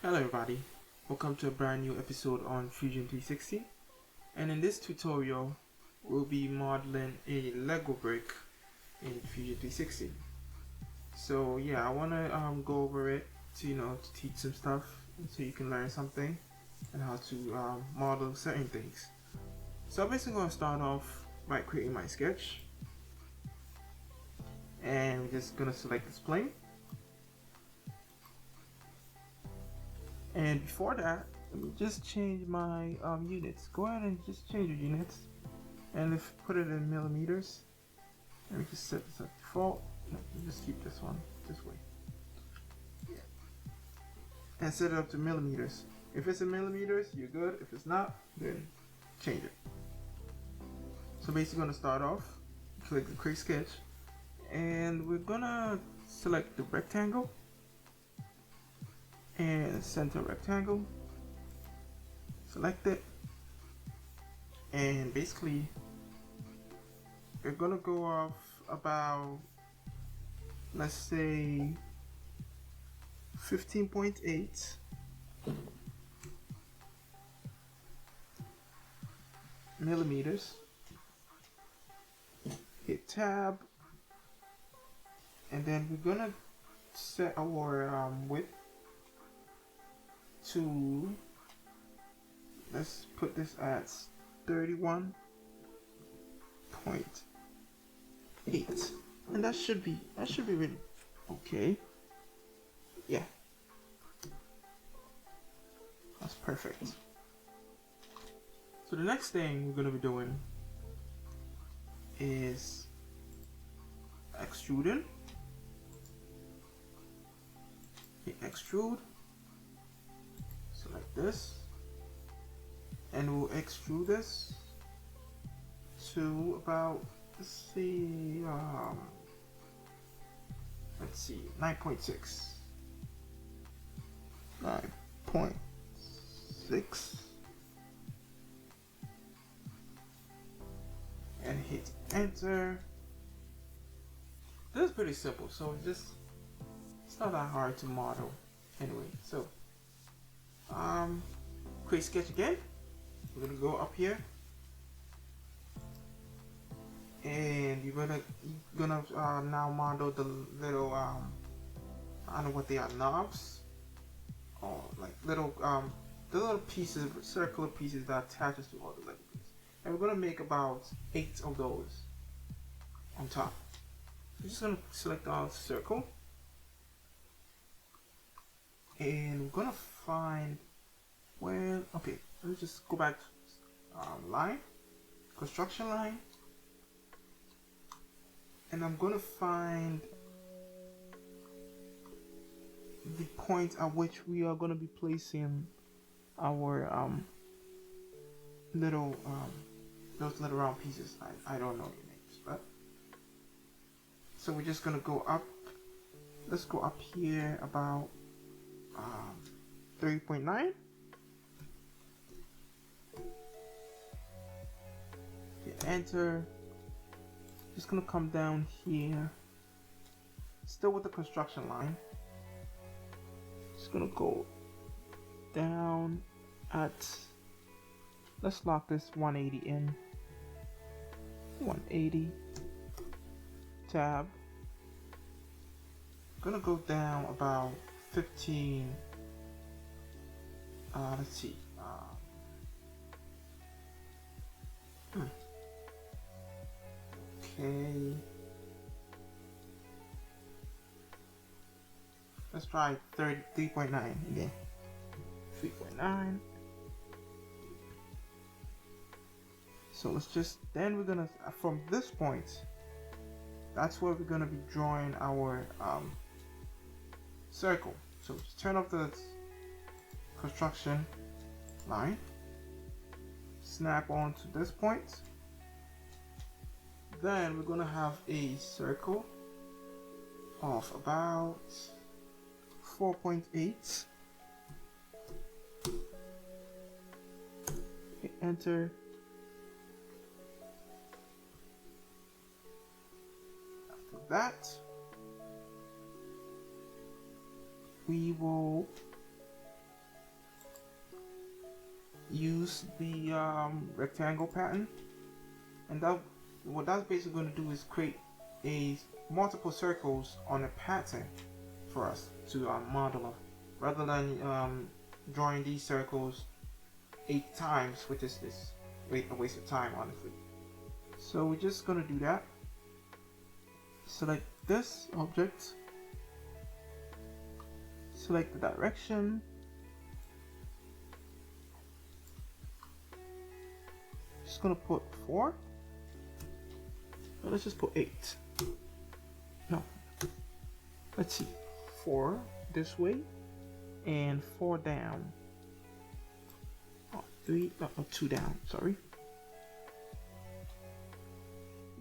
Hello everybody, welcome to a brand new episode on Fusion 360, and in this tutorial we'll be modeling a Lego brick in Fusion 360. So yeah, I want to go over it to teach some stuff so you can learn something and how to model certain things. So I'm basically going to start off by creating my sketch, and we're just going to select this plane. And before that, let me just change my units. Go ahead and just change your units, and let's put it in millimeters. Let me just set this at default. No, just keep this one this way. Yeah. And set it up to millimeters. If it's in millimeters, you're good. If it's not, then change it. So basically, gonna start off. Click the create sketch, and we're gonna select the rectangle and center rectangle. Select it, and basically we're gonna go off about, let's say, 15.8 millimeters. Hit tab, and then we're gonna set our width to, let's put this at 31.8, and that should be really okay. Yeah, that's perfect. So the next thing we're gonna be doing is extruding. Hit extrude, select this, and we'll extrude this to about, let's see, 9.6, and hit enter. This is pretty simple, so it's not that hard to model anyway. So create sketch again. We're gonna go up here, and you're gonna now model the little I don't know what they are, knobs, or like little the little pieces, circular pieces that attaches to all the Lego pieces. And we're gonna make about 8 of those on top. We're just gonna select our circle, and we're gonna find where. Okay, let me just go back to line, construction line, and I'm gonna find the point at which we are gonna be placing our little those little round pieces. I don't know your names, but so we're just gonna go up. Let's go up here about 3.9. Hit enter. Just gonna come down here, still with the construction line. Just gonna go down at, let's lock this 180 in. 180. Tab. Gonna go down about 15. Let's see. Okay. Let's try 3.9 again. 3.9. So let's then we're gonna, from this point, that's where we're gonna be drawing our circle. So just turn off the construction line, snap on to this point. Then we're gonna have a circle of about 4.8. Hit enter. After that, we will use the rectangle pattern, and that what that's basically going to do is create a multiple circles on a pattern for us to model, rather than drawing these circles 8 times, which is a waste of time, honestly. So we're just gonna do that. Select this object, select the direction, just gonna put 4. Let's just put 8. No, let's see, 4 this way and 4 down. Oh, 2 down, sorry.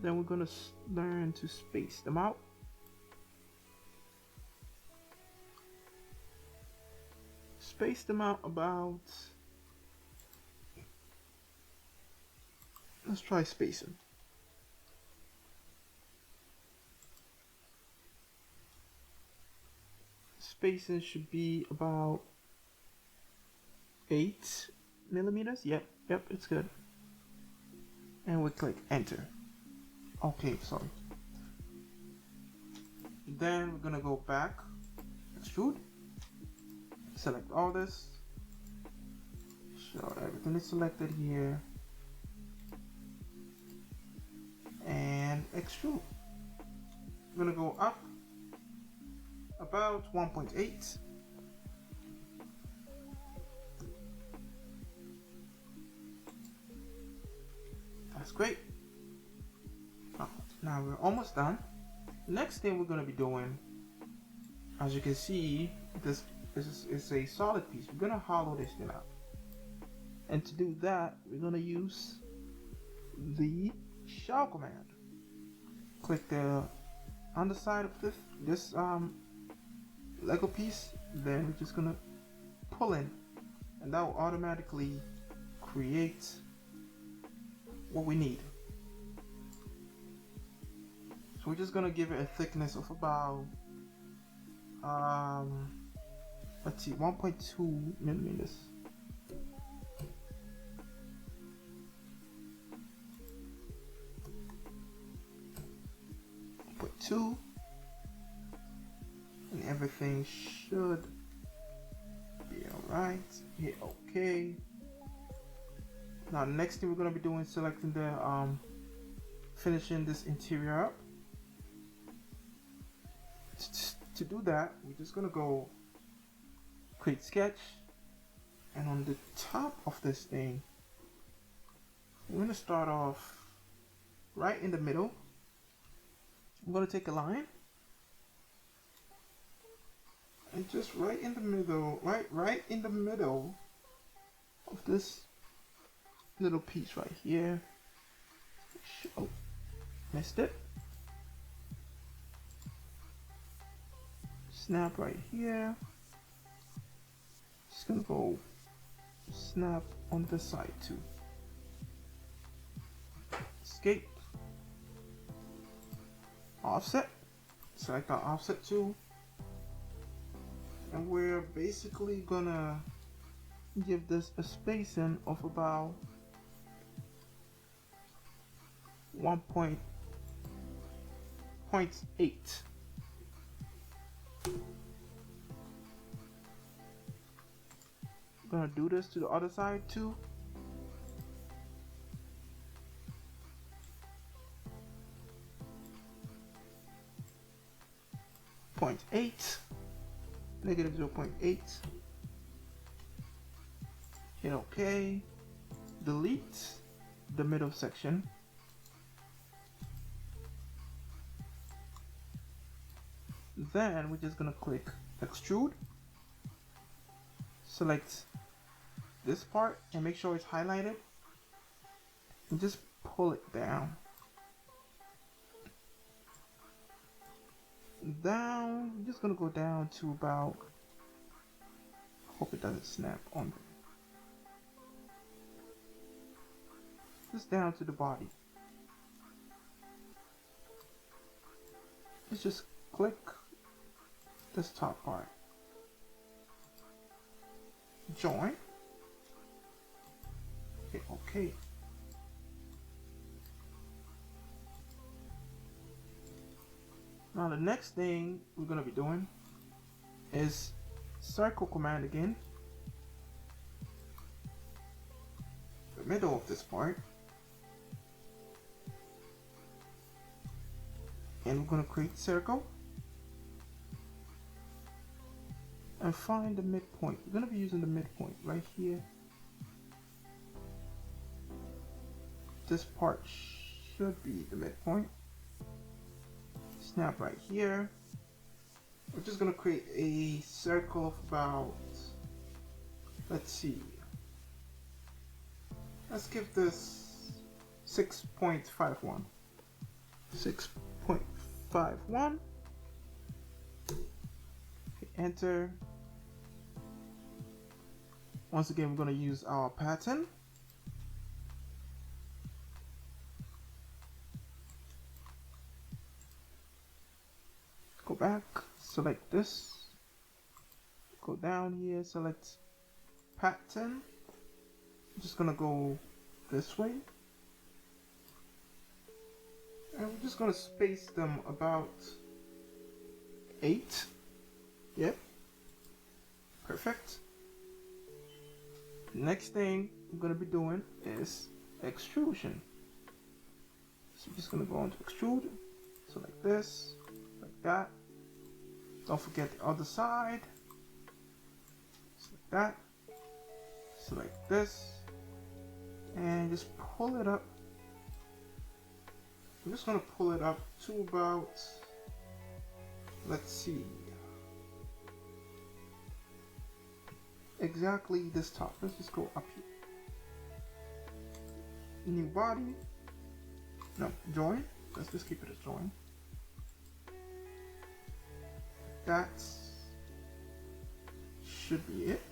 Then we're gonna learn to space them out. Space them out about, let's try spacing. Spacing should be about 8 millimeters. Yep, it's good. And we click enter. Okay, sorry. Then we're gonna go back, extrude, select all this, show everything is selected here, and extrude. We're gonna go up about 1.8. That's great. Now we're almost done. Next thing we're going to be doing, as you can see, this is a solid piece. We're going to hollow this thing out. And to do that, we're going to use the shell command. Click the underside of this Lego piece, then we're just going to pull in, and that will automatically create what we need. So we're just gonna give it a thickness of about let's see, 1.2 millimeters. .2, and everything should be alright. Hit OK. Now the next thing we're gonna be doing is selecting the finishing this interior up. To do that, we're just gonna go create sketch, and on the top of this thing, we're gonna start off right in the middle. I'm gonna take a line and just right in the middle, right in the middle of this little piece right here. Oh, missed it. Snap right here. Just gonna go snap on this side too. Escape. Offset. Select our offset tool. And we're basically gonna give this a spacing of about 1.8. Gonna do this to the other side too. -0.8, negative 0.8. Hit OK. Delete the middle section. Then we're just gonna click extrude. Select this part and make sure it's highlighted, and just pull it down. I'm just gonna go down to about, hope it doesn't snap on there. Just down to the body. Let's just click this top part. Join. Hit OK. Now the next thing we're gonna be doing is circle command again. The middle of this part. And we're gonna create circle. And find the midpoint. We're gonna be using the midpoint right here. This part should be the midpoint. Snap right here. We're just gonna create a circle of about, let's see, let's give this 6.51. 6.51. Enter. Once again, we're going to use our pattern. Go back, select this, go down here, select pattern. I'm just going to go this way. And we're just going to space them about 8. Yep. Perfect. Next thing I'm going to be doing is extrusion. So I'm just going to go into extrude. So like this, like that. Don't forget the other side. Just like that. Select this. And just pull it up. I'm just going to pull it up to about, let's see, exactly this top. Let's just go up here. New body. No, join. Let's just keep it as join. That should be it.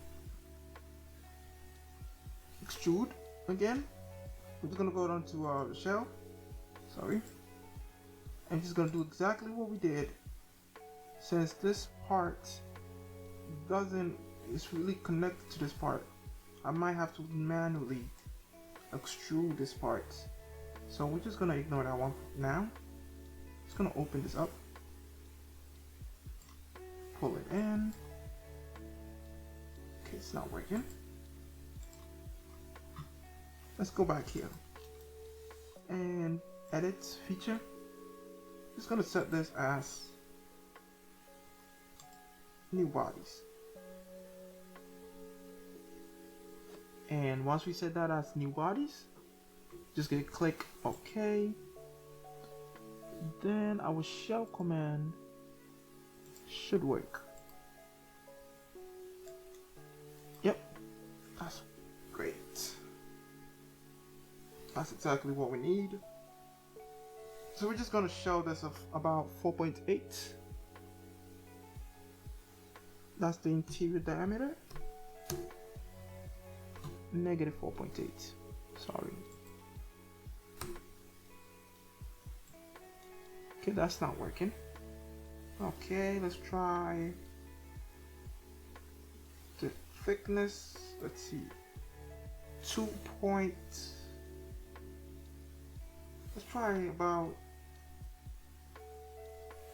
Extrude again. We're just gonna go down to the shell. Sorry. I'm just gonna do exactly what we did. Since this part doesn't, it's really connected to this part, I might have to manually extrude this part. So we're just gonna ignore that one now. Just gonna open this up, pull it in. Okay, it's not working. Let's go back here and edit feature. Just gonna set this as new bodies. And once we set that as new bodies, just gonna click OK. Then our shell command should work. Yep, that's great. That's exactly what we need. So we're just gonna show this of about 4.8. That's the interior diameter. Negative 4.8. Sorry. Okay, that's not working. Okay, let's try the thickness. Let's see. 2 point. Let's try about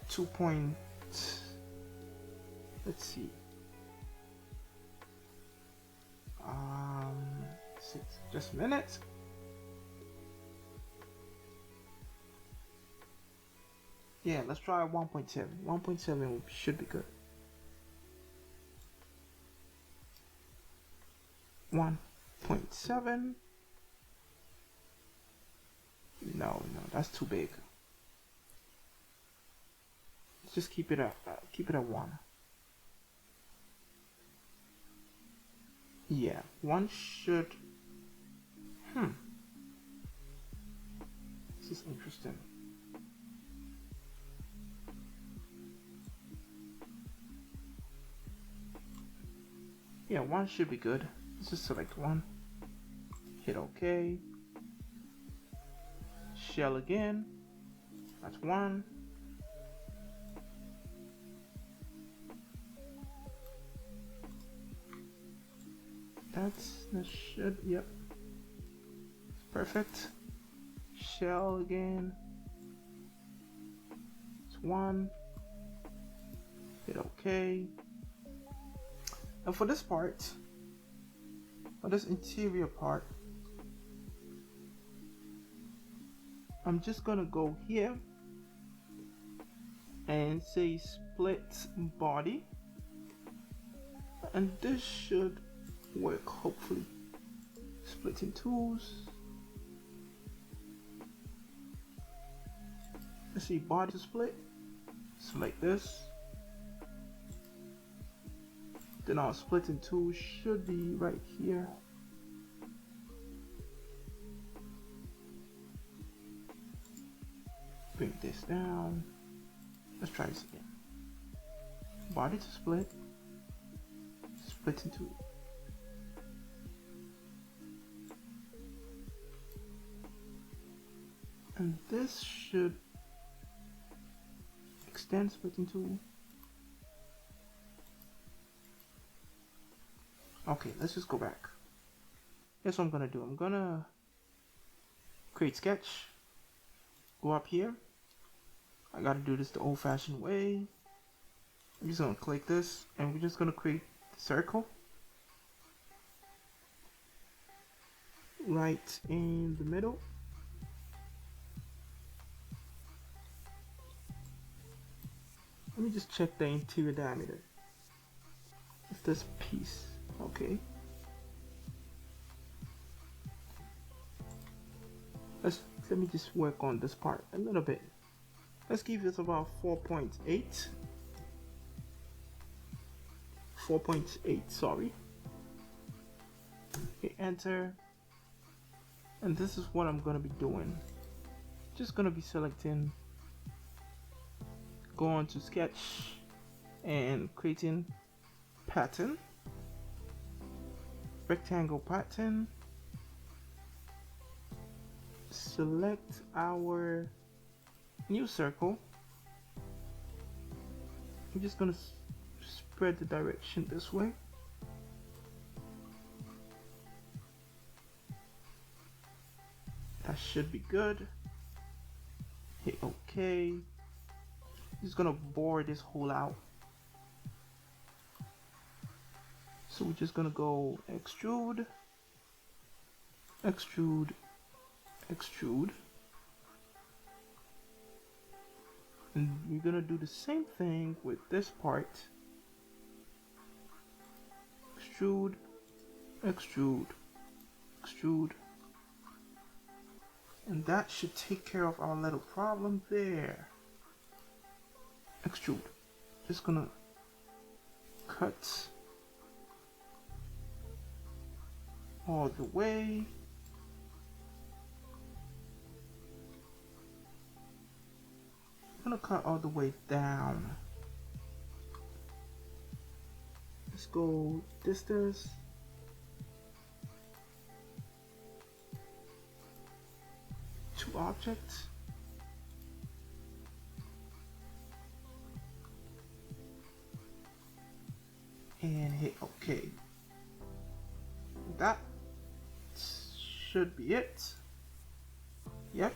2 point. Let's see. 6. Just a minute. Yeah, let's try 1.7. 1.7 should be good. 1.7. No, that's too big. Let's just keep it at 1. Yeah, 1 should. This is interesting. Yeah, 1 should be good. Let's just select 1. Hit OK. Shell again. That's 1. That should, yep. Perfect. Shell again. It's 1. Hit OK. And for this part, for this interior part, I'm just gonna go here and say split body, and this should work hopefully. Splitting tools. Let's see, body to split. Select this. Then our splitting tool should be right here. Bring this down. Let's try this again. Body to split. Splitting tool. And this should extend splitting tool. Okay, let's just go back. Here's what I'm gonna do. I'm gonna create sketch. Go up here. I gotta do this the old-fashioned way. I'm just gonna click this, and we're just gonna create the circle right in the middle. Let me just check the interior diameter. It's this piece, okay. Let me just work on this part a little bit. Let's give this about 4.8. 4.8, sorry. Hit enter. And this is what I'm gonna be doing. Just gonna be selecting, go on to sketch and creating pattern, rectangle pattern. Select our new circle. I'm just gonna spread the direction this way. That should be good. Hit OK. Just gonna bore this hole out. So we're just gonna go extrude, extrude, extrude. And we're gonna do the same thing with this part. Extrude, extrude, extrude. And that should take care of our little problem there. Extrude. Just gonna cut all the way. I'm gonna cut all the way down. Let's go distance. To object. And hit OK. That should be it. Yep.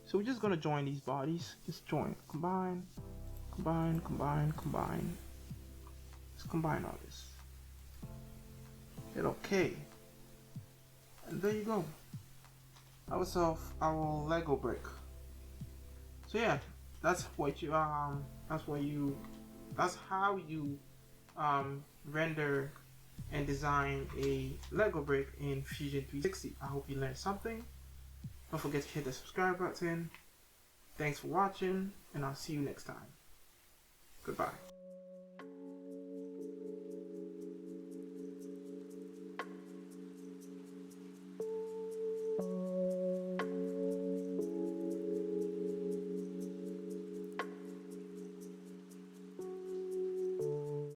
So we're just gonna join these bodies. Just join, combine, combine, combine, combine. Let's combine all this. Hit OK. And there you go. That was our Lego brick. So yeah, that's what you that's how you render and design a Lego brick in Fusion 360. I hope you learned something. Don't forget to hit the subscribe button. Thanks for watching, and I'll see you next time. Goodbye.